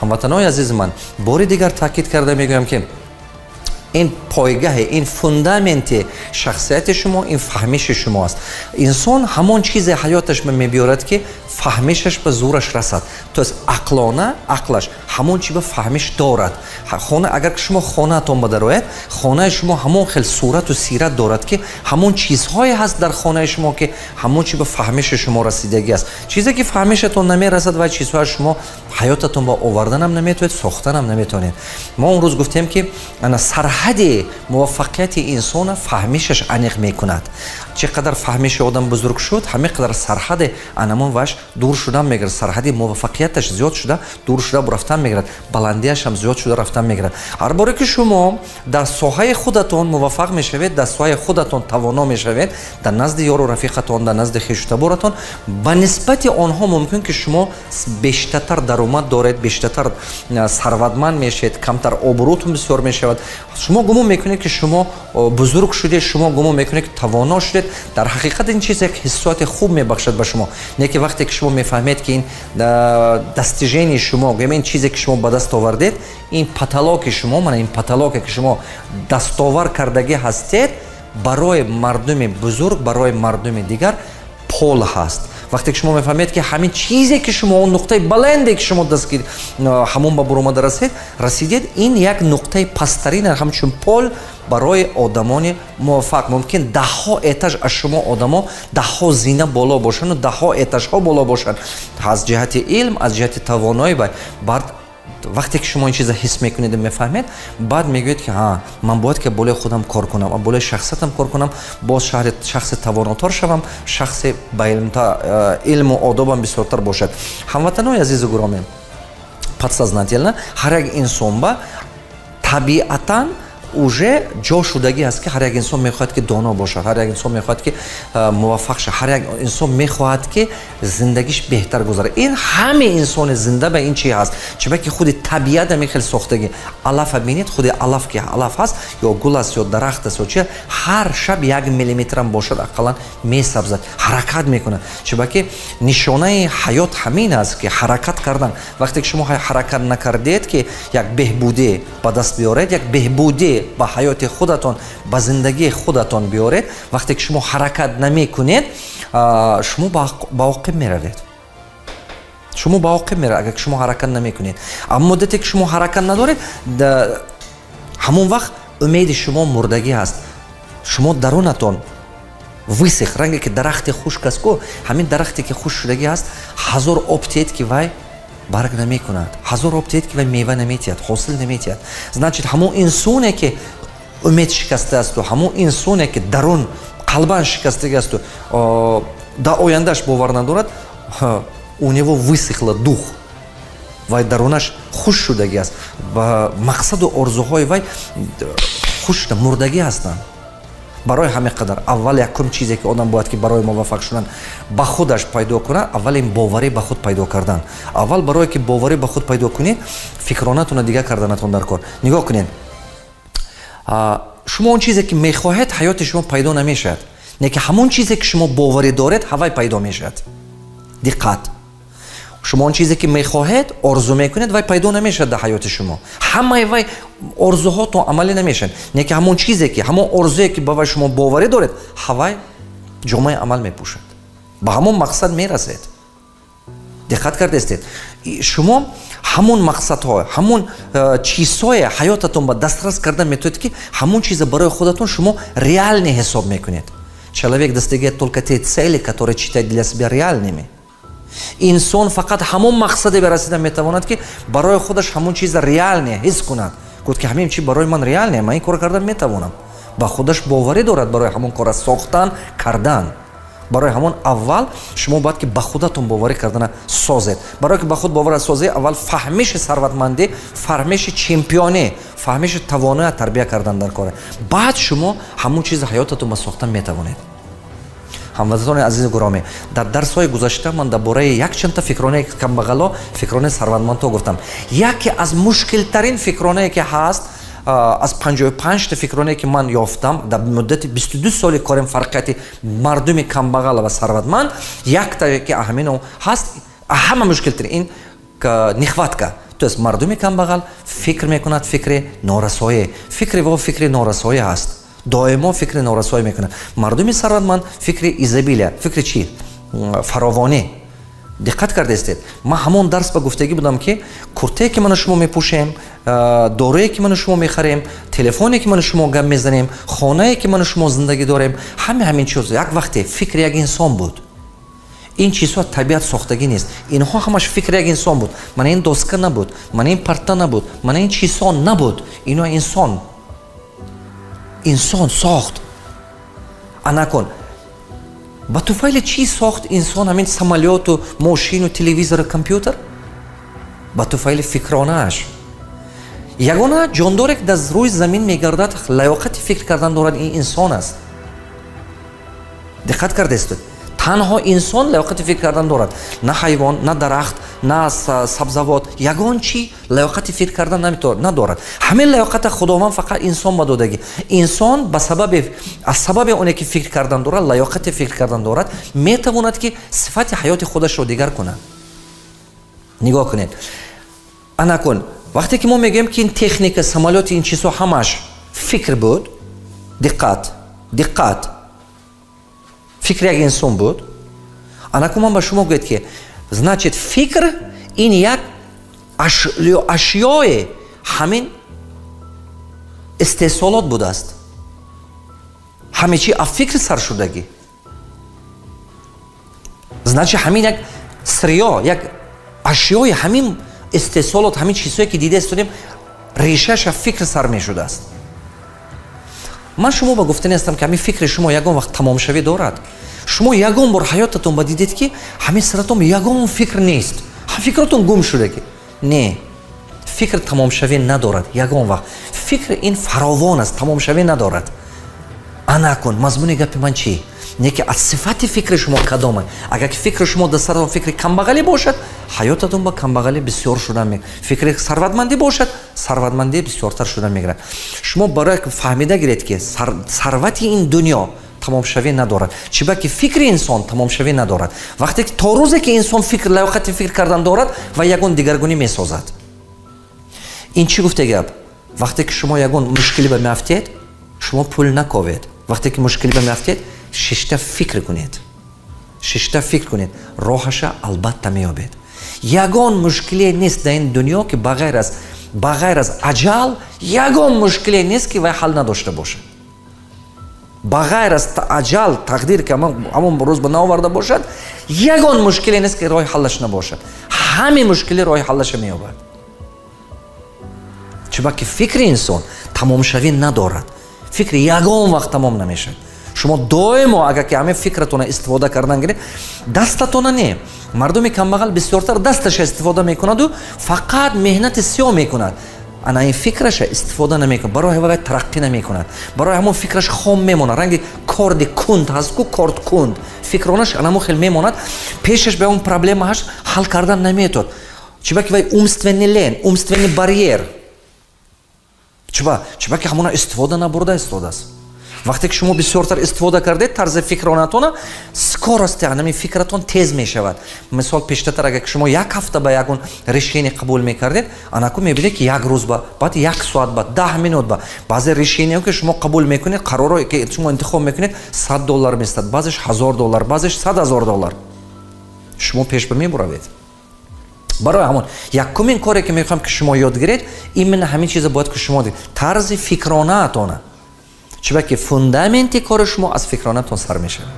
ҳамватанои азизи ман, бори дигар таъкид карда мегӯям ки این پایگاه، این فوندامنت شخصیت شما، این فهمش شماست. انسان همان چیز حیاتش میبیارد که فهمشش به زورش رسد. تو از عقلانه، عقلش همون چی به فهمش دارد. خانه اگر شما خانه تان بدروید، خانه شما همون خیلی صورت و سیرت دارد که همون چیزهایی هست در خانه شما که همون چی به فهمش شما رسیدگی است. چیزی که فهمشتون نمیرسد و چیزهای شما حیاتتون با آوردن هم نمیتونید، ساختن هم نمیتونید. ما اون روز گفتیم که انا سرحد موفقیت انسان فهمشش عمیق میکند. چقدر فهمش آدم بزرگ شد، همین قدر سرحد انمان وش دور شدن میگیرد. سرحد موفقیتش زیاد شده، دور شده رفتن میگیرد. بلندیش هم زیاد شده رفتن میگیرد. هر باره که شما در ساحه خودتون موفق میشوید، در ساحه خودتون توانا میشوید، در نزد یار و رفیقتون، در نزد خویشتبارتون، به نسبت آنها ممکن که شما بیشتر درآمد دارید، بیشتر ثروتمند میشید، کمتر آبروتون بسیار میشود. شما گمان میکنید که شما بزرگ شدید، شما گمان میکنید که توانا شدید. در حقیقت این چیز یک حسات خوب میبخشد به شما. نه که وقتی که شما میفهمید که این دستیجنی شما، این چیزی که شما به دست آوردید، این پتالاک شما، من این پتالاکی که شما دستاور کردگی هستید، برای مردم بزرگ، برای مردم دیگر پول هست. وقتی که شما میفهمید که همین چیزی که شما، اون نقطه بلندی که شما دست گیرید، همون به برآمد رسیدید، این یک نقطه پسترین همچون پول برای آدمان موفق. ممکن ده ها اتش از شما آدما، ده ها زینه بالا باشن و ده ها اتش ها بالا باشن از جهت علم، از جهت توانایی. بعد وقتی که شما این چیز حس میکنید و میفهمید، بعد میگوید که ها، من باید که بالای خودم کار کنم، بالای شخصیتم کار کنم، باز شخص تواناتر شوم، شخص با علم و آدابم بسیارتر باشد. هموطنان عزیز و گرامی، подсознательно هر یک انسان با طبیعتاً уже جا شدگی است که هر یک انسان میخواهد که دانا باشد، هر یک انسان میخواهد که موفق شد، هر یک انسان میخواهد که زندگیش بهتر گذره. این همه انسان زنده به این چی هست؟ چون که خود طبیعت میخواد ساختگی. علف ببینید، خود علف که علف هست یا گل است یا درخت است یا چه، هر شب 1 میلیمتر هم باشد اقلا میسبزد، حرکت میکنه. چون که نشانه حیات همین است که حرکت کردن. وقتی که شما حرکت نکردید که یک بهبودی به دست بیارید، یک بهبودی با حیات خودتون، با زندگی خودتون بیارید. وقتی که شما حرکت نمی کنید، شما با عقب میروید. شما با عقب میروید اگر شما حرکت نمی کنید. اما مدتی که شما حرکت ندارید، همون وقت امید شما مردگی هست. شما درونتون وسخ، رنگی که درخت خشک است، همین درختی که خشک شدگی هست، 1000 آب تید که وای برگ نمی کند، 1000 آب تید که وای میوه نمیتید، حاصل نمیتید. значит همون انسانی که امید شکسته است و همون انسانی که درون قلبان شکسته است و در آیندهش باور ندارد، у него высохло дух. وای درونش خوش شدگی است و مقصد و آرزوهای وای خوش مردگی هستند. برای همین قدر اول یکم چیزی که آدم باید که برای موفق شدن با خودش پیدا کنه، اول این باوری به خود پیدا کردن. اول برای که باوری به خود پیدا کنید، فکرانتون دیگه کردنتون در کار. نگاه کنید، شما اون چیزی که میخواهید حیات شما پیدا نمیشد، نه که همون چیزی که شما باوری دارید هوای پیدا میشد. دقت، شما اون چیزی که میخواهید آرزو میکنید وای پیدا نمیشد در حیات شما. همه وای آرزوهاتون عملی نمیشن، نه که همون چیزی که همون آرزویی که با شما باوری دارید هوای جامعه عمل میپوشد، به همون مقصد میرسید. دقت کرده استید، شما همون مقصدها، همون چیزهای حیاتتون با دسترس کردن میتونید که همون چیز برای خودتون شما реальный حساب میکنید. Человек достигает только те цели, которые считает для себя реальными. انسان فقط همون مقصد برسیدن میتواند که برای خودش همون چیز ریال حس کند. گفت که همین چی برای من ریال نه، من این کار کردن میتوانم. با خودش باوری دارد برای همون کار ساختن کردن. برای همون اول شما باید که با خودتون باوری کردن سازید. برای که با خود باور سازید، اول فهمش ثروتمندی، فهمش چمپیونی، فهمش توانایی تربیت کردن در کاره. بعد شما همون چیز حیاتتون با ساختن میتوانید. هموطنان عزیز گرامی، در درس‌های گذشته من درباره یک چند تا فکرانه کمبغلا، فکرانه ثروتمندها گفتم. یکی از مشکل‌ترین فکرانه که هست، از 55 تا فکرانه که من یافتم در مدت 22 سال کارم، فرقیت مردم کمبغل و ثروتمند، یک تا که همین هست، همه مشکل‌ترین این نخواتکا، то есть мардуми камбагал фикр мекунад фикри норасое. Фикри во фикри норасое аст. Доимо фикри норасое мекунад. Мардуми сарватманд фикри изобилия. Фикри чи? Фаровоне. диққат кардестед. Ма ҳамон дарс ба гуфтагӣ будам ки куртае ки ману шумо мепӯшем, дорое ки ману шумо мехарем, телефоне ки ману шумо гап мезанем, хонае ки ману шумо зиндагӣ дорем, ҳамин чиз як вақте фикри як инсон буд. ин чизҳо табиат сохтагӣ нест. Инҳо ҳамаш фикри як инсон буд. Мана ин доска набуд, мана ин парта набуд, мана ин чизҳо набуд. Ино инсон. Инсон сохт. Анакун ба туфайли чӣ сохт инсон ҳамин самолёту, мошину, телевизору, компютер? Ба туфайли фикронааш. Ягона ҷондоре ки дар рӯи замин мегардад, лаёқати фикр кардан дорад, ин инсон аст. диққат кардестед? танҳо инсон лаёқати фикр кардан дорад. На ҳайвон, на дарахт, на сабзавот. Ягон чӣ лаёқати фикр кардан надорад. ҳамин лаёқата худованд фақат инсон ба додагӣ. Инсон аз сабаби оне ки фикр кардан дорад, лаёқати фикр кардан дорад, метавонад ки сифати ҳаёти худашро дигар кунад. нигоҳ кунед. Анакун вақте ки мо мегӯем ки ин техника, самолёти, ин чизҳо ҳамаш фикр буд, диққат фикр як инсон буд. Анакун ман ба шумо гӯед ки значит фикр ин як ашёе ҳамин истеҳсолот будааст. ҳамин чи аз фикр сар шудагӣ. значит ҳамин як сирё, як ашёи ҳамин истеҳсолот, ҳамин чизҳое ки дидастудем, решааш аз фикр сар мешудааст. ман шумо ба гуфтани ҳастам ки ҳамин фикри шумо ягон вақт тамомшавӣ дорад. шумо ягон бор ҳаётатон ба дидед ки ҳамин сиратон ягон фикр нест. фикротон гум шудагӣ. Не. фикр тамомшавӣ надорад ягон вақт. фикр ин фаровон аст, тамомшавӣ надорад. анакун мазмуни гапи ман чӣ? Не ки аз сифати фикри шумо кадоме. Агар ки фикри шумо дар саратон фикри камбағалӣ бошад, ҳаётатон ба камбағалӣ бисёр шудан мегирад. фикри сарватмандӣ бошад, сарватмандӣ бисёртар шудан мегирад. шумо барои фаҳмида гиред ки сарвати ин дунё тамомшавӣ надорад. чиба ки фикри инсон тамомшавӣ надорад. вақте ки то рӯзе ки инсон фикр лаёқати фикр кардан дорад ва ягон дигаргунӣ месозад. ин чӣ гуфта гап? вақте ки шумо ягон мушкилӣ ба меафтед, шумо пул наковед. вақте ки мушкилӣ ба меафтед, шишта фикр кунед. шишта фикр кунед. роҳаша албатта меёбед. ягон мушкиле нест дар ин дунё ки ба ғайр аз аҷал, ягон мушкиле нест ки вай ҳал надошта бошад. ба ғайр аз аҷал, тақдир ки ҳамон рӯз ба наоварда бошад, ягон мушкиле нест ки роҳи ҳаллаш набошад. ҳамин мушкиле роҳи ҳаллаша меёбад. чиба ки фикри инсон тамомшавӣ надорад. фикри ягон вақт тамом намешавад. шумо доимо агар ки ҳамин фикратона истифода кардан гиред, дастатона не. мардуми камбағал бисёртар дасташа истифода мекунаду фақат меҳнати сиёҳ мекунад. ана ин фикраша истифода намекунад. барои вай тараққӣ намекунад. барои ҳамон фикраш хом мемонад. ранги корди кунд ҳаст ку корд кунд. фикронаш анамон хел мемонад. пешаш ба он проблема ҳаст, ҳал кардан наметод. чиба ки вай умственный лен, умственный барьер. чиба ки ҳамона истифода набурда истодааст. вақте ки шумо бисёртар истифода кардед, тарзи фикронатона скорости ҳамин фикратон тез мешавад. мисол пештартар агар шумо як ҳафта ба ягон решение қабул мекардед, анаку мебинед ки як рӯз ба, баъд як соат ба, 10 минут ба. баъзе решение ки шумо қабул мекунед, қароро ки шумо интихоб мекунед, $100 местад, баъзеш $1000, баъзеш $100,000. шумо пеш ба мебуравед. барои ҳамон якумин коре ки мехоҳам ки шумо ёд гиред, именно ҳамин чиза бояд ки шумо тарзи фикронаатона. чиба ки фундаменти кори шумо аз фикронатон сар мешавад.